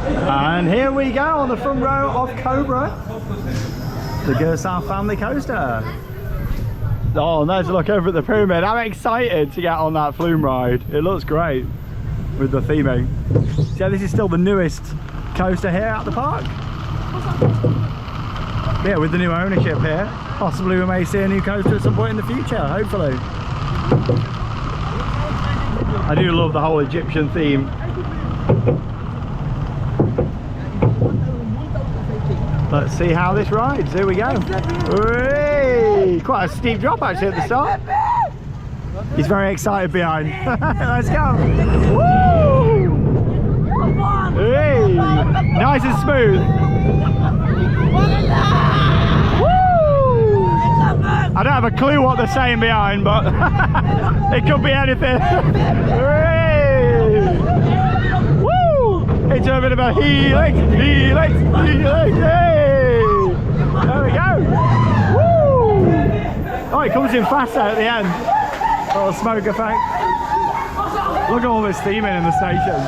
And here we go on the front row of Cobra, the Gerstlauer Family Coaster. Oh, there's a look over at the pyramid. I'm excited to get on that flume ride. It looks great with the theming. So this is still the newest coaster here at the park. Yeah, with the new ownership here, possibly we may see a new coaster at some point in the future, hopefully. I do love the whole Egyptian theme. Let's see how this rides. Here we go. Whee! Quite a steep drop actually at the start. He's very excited behind. Let's go. Woo! Hey! Nice and smooth. Woo! I don't have a clue what they're saying behind, but it could be anything. Hey! Woo! It's a bit of a helix, helix, helix. Hey! There we go. Woo! Oh, it comes in faster at the end. Little smoke effect. Look at all this theming in the station.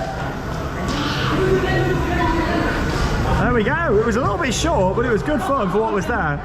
There we go. It was a little bit short, but it was good fun for what was there.